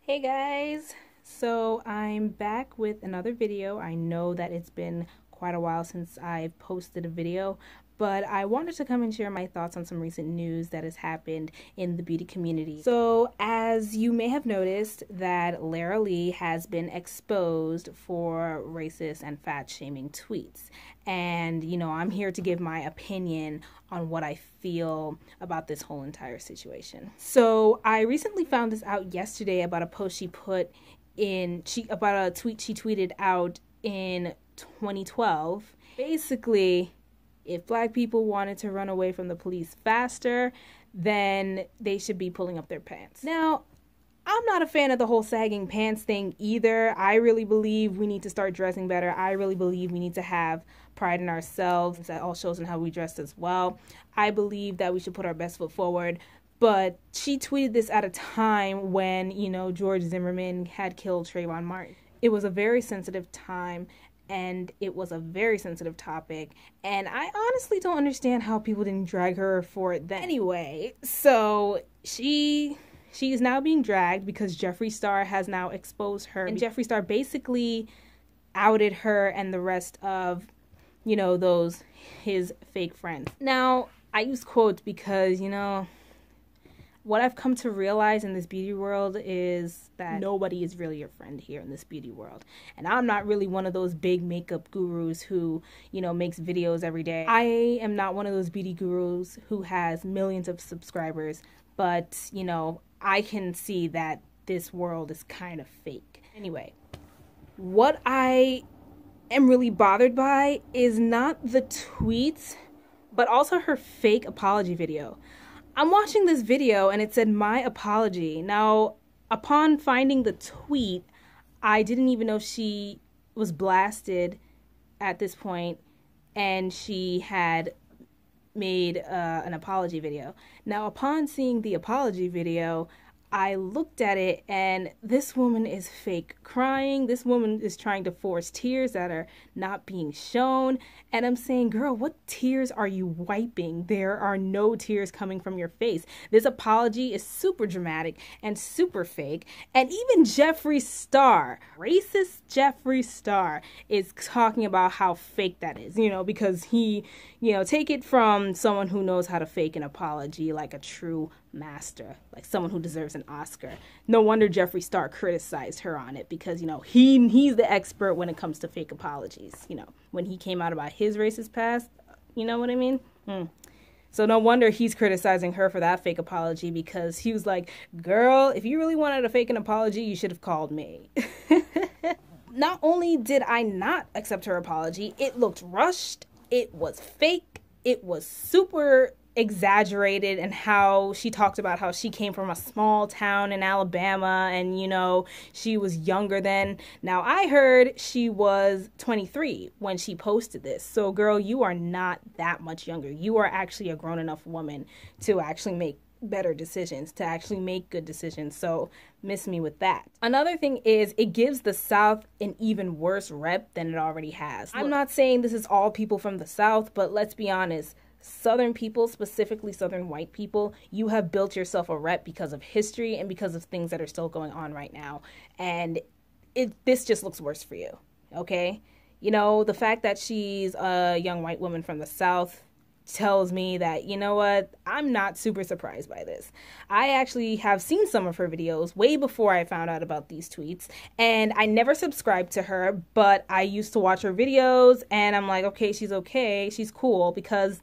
Hey guys, so I'm back with another video. I know that it's been quite a while since I've posted a video, but I wanted to come and share my thoughts on some recent news that has happened in the beauty community. So as you may have noticed, that Lara Lee has been exposed for racist and fat shaming tweets. And I'm here to give my opinion on what I feel about this whole entire situation. So I recently found this out yesterday about a post she put in, about a tweet she tweeted out in 2012. Basically, if black people wanted to run away from the police faster, then they should be pulling up their pants. Now, I'm not a fan of the whole sagging pants thing either. I really believe we need to start dressing better. I really believe we need to have pride in ourselves. That all shows in how we dress as well. I believe that we should put our best foot forward. But she tweeted this at a time when, George Zimmerman had killed Trayvon Martin. It was a very sensitive time, and it was a very sensitive topic, and I honestly don't understand how people didn't drag her for it then. Anyway, so she is now being dragged because Jeffree Star has now exposed her, and Jeffree Star basically outed her and the rest of, those his fake friends. Now, I use quotes because, what I've come to realize in this beauty world is that nobody is really your friend here in this beauty world. And I'm not really one of those big makeup gurus who, makes videos every day. I am not one of those beauty gurus who has millions of subscribers, but, I can see that this world is kind of fake. Anyway, what I am really bothered by is not the tweets, but also her fake apology video. I'm watching this video and it said, "My apology." Now, upon finding the tweet, I didn't even know she was blasted at this point and she had made an apology video. Now, upon seeing the apology video, I looked at it and this woman is fake crying. This woman is trying to force tears that are not being shown. And I'm saying, girl, what tears are you wiping? There are no tears coming from your face. This apology is super dramatic and super fake. And even Jeffree Star, racist Jeffree Star, is talking about how fake that is, because he, take it from someone who knows how to fake an apology like a true master, like someone who deserves an Oscar. No wonder Jeffree Star criticized her on it because, he's the expert when it comes to fake apologies. When he came out about his racist past, you know what I mean? So no wonder he's criticizing her for that fake apology because he was like, girl, if you really wanted to fake an apology, you should have called me. Not only did I not accept her apology, it looked rushed, it was fake, it was super exaggerated, and how she talked about how she came from a small town in Alabama and she was younger then. Now, I heard she was 23 when she posted this. So girl, you are not that much younger. You are actually a grown enough woman to actually make better decisions, to actually make good decisions. So miss me with that. Another thing is, it gives the South an even worse rep than it already has. I'm not saying this is all people from the South, but let's be honest, Southern people, specifically Southern white people, you have built yourself a rep because of history and because of things that are still going on right now. And this just looks worse for you, okay? The fact that she's a young white woman from the South tells me that, I'm not super surprised by this. I actually have seen some of her videos way before I found out about these tweets, and I never subscribed to her, but I used to watch her videos, and I'm like, okay, she's cool, because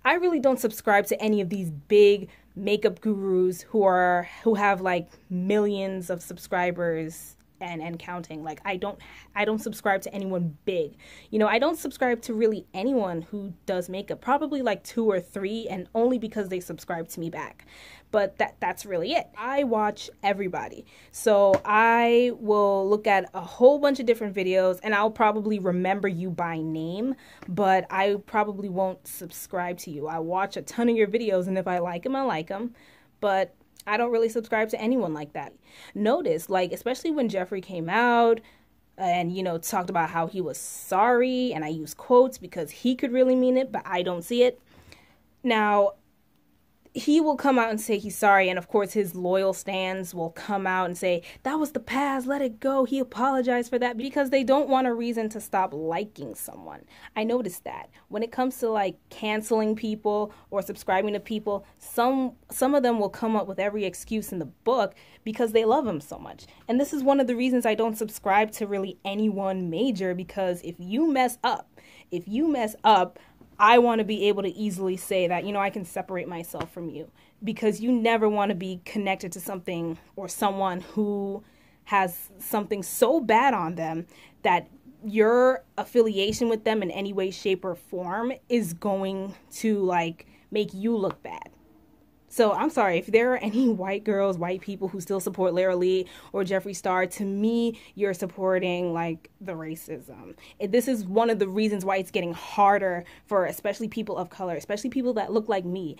I really don't subscribe to any of these big makeup gurus who have like millions of subscribers and counting. Like, I don't subscribe to anyone big. I don't subscribe to really anyone who does makeup, probably like 2 or 3, and only because they subscribe to me back. But that's really it. I watch everybody. So I will look at a whole bunch of different videos and I'll probably remember you by name, but I probably won't subscribe to you. I watch a ton of your videos, and if I like them, I like them. But I don't really subscribe to anyone like that. Notice, like, especially when Jeffree came out and, talked about how he was sorry, and I use quotes because he could really mean it, but I don't see it. Now, he will come out and say he's sorry, and of course his loyal stans will come out and say that was the past, let it go, he apologized for that, because they don't want a reason to stop liking someone. I noticed that when it comes to like canceling people or subscribing to people, some of them will come up with every excuse in the book because they love him so much. And this is one of the reasons I don't subscribe to really anyone major, because if you mess up, I want to be able to easily say that, you know, I can separate myself from you, because you never want to be connected to something or someone who has something so bad on them that your affiliation with them in any way, shape, or form is going to like make you look bad. So I'm sorry, if there are any white girls, white people who still support Lara Lee or Jeffree Star, to me, you're supporting like the racism. This is one of the reasons why it's getting harder for especially people of color, especially people that look like me,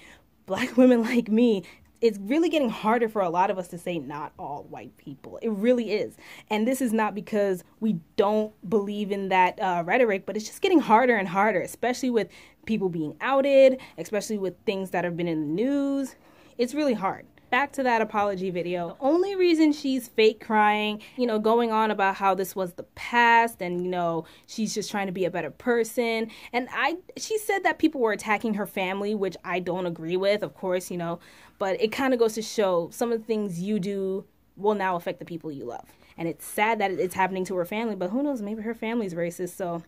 Black women like me. It's really getting harder for a lot of us to say not all white people. It really is. And this is not because we don't believe in that rhetoric, but it's just getting harder and harder, especially with people being outed, especially with things that have been in the news. It's really hard. Back to that apology video. The only reason she's fake crying, you know, going on about how this was the past and, you know, she's just trying to be a better person. And she said that people were attacking her family, which I don't agree with, of course, you know, but it kind of goes to show some of the things you do will now affect the people you love. And it's sad that it's happening to her family, but who knows, maybe her family's racist, so.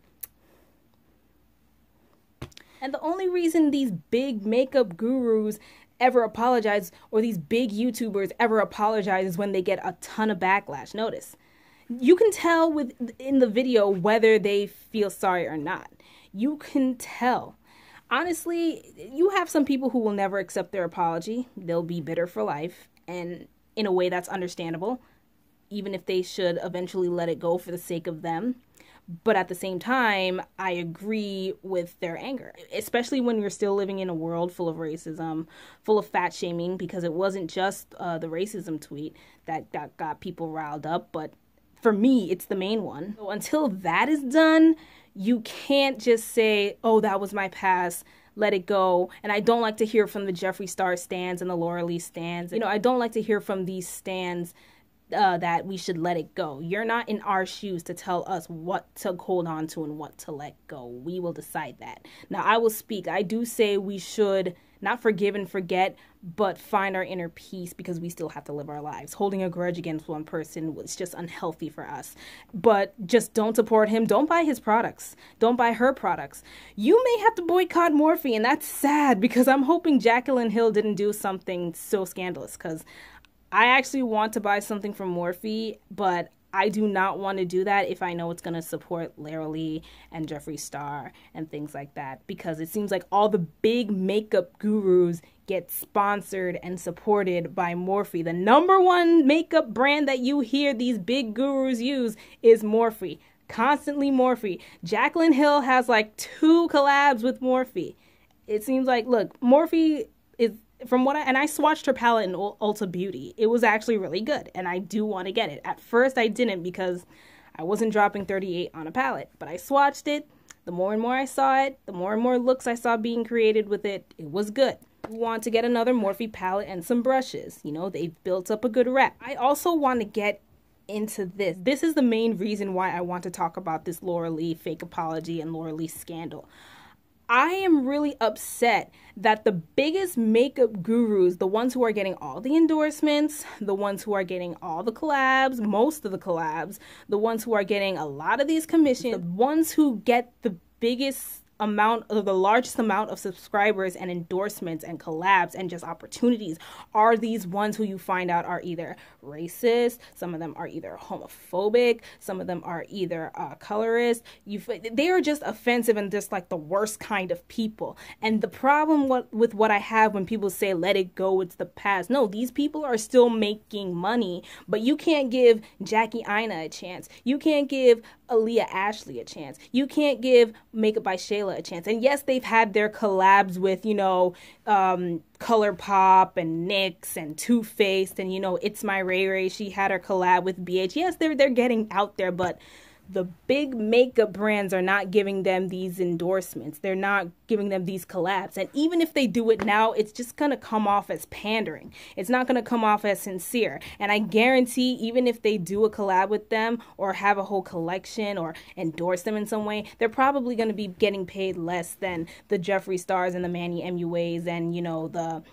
And the only reason these big makeup gurus ever apologize, or these big YouTubers ever apologize, is when they get a ton of backlash. Notice, you can tell in the video whether they feel sorry or not. You can tell. Honestly, you have some people who will never accept their apology. They'll be bitter for life, and in a way that's understandable, even if they should eventually let it go for the sake of them. But at the same time, I agree with their anger, especially when you're still living in a world full of racism, full of fat shaming, because it wasn't just the racism tweet that got people riled up, but for me, it's the main one. So until that is done, you can't just say, oh, that was my past, let it go. And I don't like to hear from the Jeffree Star stans and the Lara Lee stans. You know, I don't like to hear from these stans that we should let it go. You're not in our shoes to tell us what to hold on to and what to let go. We will decide that. Now, I will speak. I do say we should not forgive and forget, but find our inner peace, because we still have to live our lives. Holding a grudge against one person was just unhealthy for us. But just don't support him. Don't buy his products. Don't buy her products. You may have to boycott Morphe, and that's sad, because I'm hoping Jaclyn Hill didn't do something so scandalous, because I actually want to buy something from Morphe, but I do not want to do that if I know it's going to support Lara Lee and Jeffree Star and things like that, because it seems like all the big makeup gurus get sponsored and supported by Morphe. The #1 makeup brand that you hear these big gurus use is Morphe. Constantly Morphe. Jaclyn Hill has like 2 collabs with Morphe. It seems like, look, Morphe is, from what I swatched her palette in Ulta Beauty. It was actually really good, and I do want to get it. At first, I didn't, because I wasn't dropping $38 on a palette, but I swatched it. The more and more I saw it, the more and more looks I saw being created with it, it was good. I want to get another Morphe palette and some brushes. You know, they've built up a good rep. I also want to get into this. This is the main reason why I want to talk about this Lara Lee fake apology and Lara Lee scandal. I am really upset that the biggest makeup gurus, the ones who are getting all the endorsements, the ones who are getting all the collabs, most of the collabs, the ones who are getting a lot of these commissions, the ones who get the biggest amount, or the largest amount of subscribers and endorsements and collabs and just opportunities, are these ones who you find out are either racist, some of them are either homophobic, some of them are either colorist. They are just offensive and just like the worst kind of people. And the problem with what I have when people say let it go, it's the past. No, these people are still making money, but you can't give Jackie Aina a chance. You can't give Aaliyah Ashley a chance. You can't give Makeup by Shayla a chance. And yes, they've had their collabs with, you know, ColourPop and NYX and Too Faced and, you know, It's My Ray Ray. She had her collab with BH. Yes, they're getting out there, but the big makeup brands are not giving them these endorsements. They're not giving them these collabs. And even if they do it now, it's just going to come off as pandering. It's not going to come off as sincere. And I guarantee even if they do a collab with them or have a whole collection or endorse them in some way, they're probably going to be getting paid less than the Jeffree Stars and the Manny MUAs and, you know, the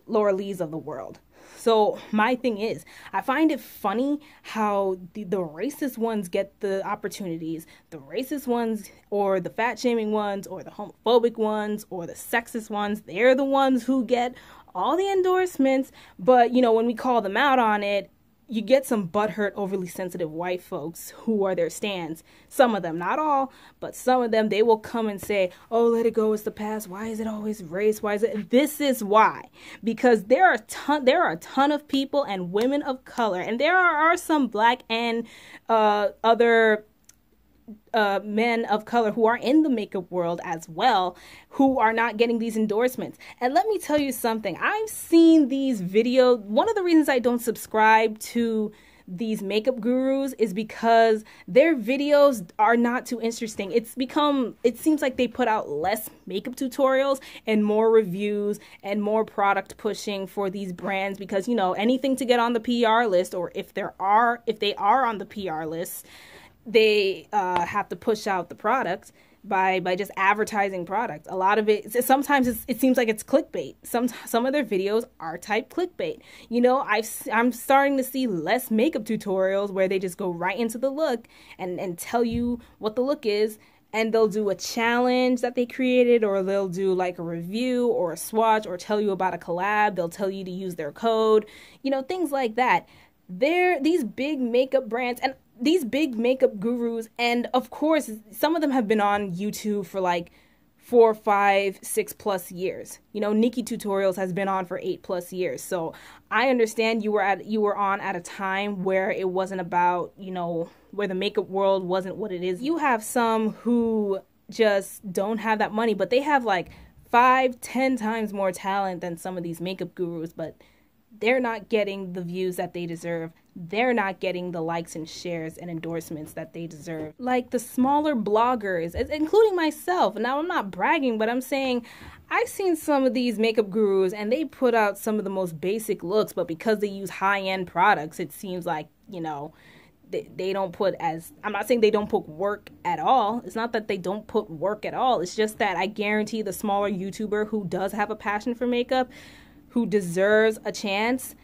Laura Lees of the world. So my thing is, I find it funny how the racist ones get the opportunities. The racist ones or the fat shaming ones or the homophobic ones or the sexist ones, they're the ones who get all the endorsements. But, you know, when we call them out on it, you get some butthurt, overly sensitive white folks who are their stans. Some of them, not all, but some of them, they will come and say, oh, let it go, it's the past. Why is it always race? Why is it? This is why. Because there are a ton of people and women of color, and there are some black and other men of color who are in the makeup world as well, who are not getting these endorsements. And let me tell you something. I've seen these videos. One of the reasons I don't subscribe to these makeup gurus is because their videos are not too interesting. It seems like they put out less makeup tutorials and more reviews and more product pushing for these brands because, you know, anything to get on the PR list, or if they are on the PR list, they have to push out the products by just advertising products. A lot of it, sometimes it seems like it's clickbait. Some of their videos are type clickbait. You know, I'm starting to see less makeup tutorials where they just go right into the look and tell you what the look is. And they'll do a challenge that they created, or they'll do like a review or a swatch, or tell you about a collab. They'll tell you to use their code, you know, things like that. These big makeup brands and these big makeup gurus, and of course, some of them have been on YouTube for like 4, 5, 6+ years. You know, Nikki Tutorials has been on for 8+ years. So I understand you were on at a time where it wasn't about, you know, where the makeup world wasn't what it is. You have some who just don't have that money, but they have like 5, 10 times more talent than some of these makeup gurus, but they're not getting the views that they deserve. They're not getting the likes and shares and endorsements that they deserve. Like the smaller bloggers, including myself. Now, I'm not bragging, but I'm saying I've seen some of these makeup gurus and they put out some of the most basic looks, but because they use high-end products, it seems like, you know, they don't put as, I'm not saying they don't put work at all. It's not that they don't put work at all. It's just that I guarantee the smaller YouTuber who does have a passion for makeup, who deserves a chance,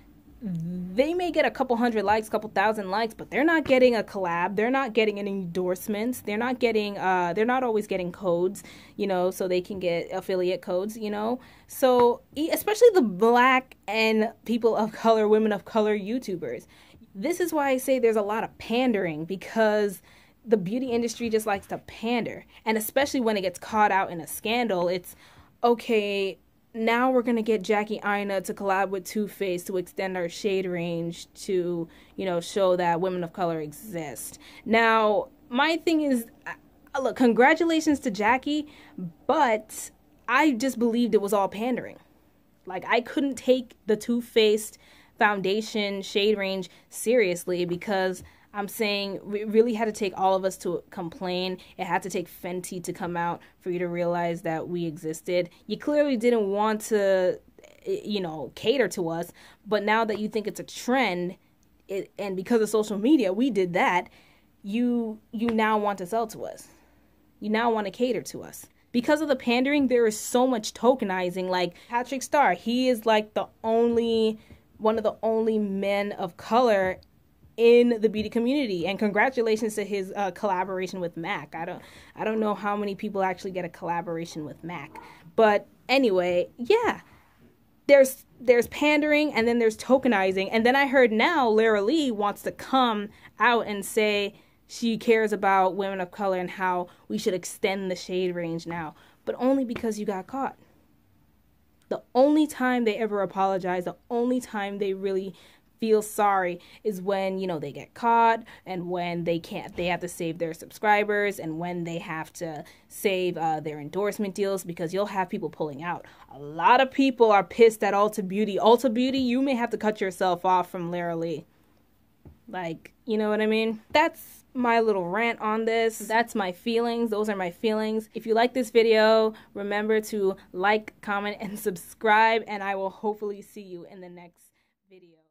they may get a couple hundred likes, couple thousand likes, but they're not getting a collab. They're not getting any endorsements. They're not getting, they're not always getting codes, you know, so they can get affiliate codes, you know. So especially the black and people of color, women of color YouTubers. This is why I say there's a lot of pandering, because the beauty industry just likes to pander. And especially when it gets caught out in a scandal, it's okay, now we're going to get Jackie Aina to collab with Too Faced to extend our shade range to, you know, show that women of color exist. Now, my thing is, look, congratulations to Jackie, but I just believed it was all pandering. Like, I couldn't take the Too Faced foundation shade range seriously, because I'm saying we really had to take all of us to complain. It had to take Fenty to come out for you to realize that we existed. You clearly didn't want to, you know, cater to us. But now that you think it's a trend, and because of social media, we did that, you now want to sell to us. You now want to cater to us. Because of the pandering, there is so much tokenizing. Like Patrick Starr, he is like one of the only men of color in the beauty community, and congratulations to his collaboration with MAC. I don't know how many people actually get a collaboration with MAC, but anyway, yeah, there's pandering, and then there's tokenizing, and then I heard now Lara Lee wants to come out and say she cares about women of color and how we should extend the shade range now, but only because you got caught. The only time they ever apologize, the only time they really feel sorry is when, you know, they get caught, and when they have to save their subscribers, and when they have to save their endorsement deals, because you'll have people pulling out. A lot of people are pissed at Ulta Beauty. Ulta Beauty, you may have to cut yourself off from Lara Lee. Like, you know what I mean? That's my little rant on this. That's my feelings. Those are my feelings. If you like this video, remember to like, comment, and subscribe, and I will hopefully see you in the next video.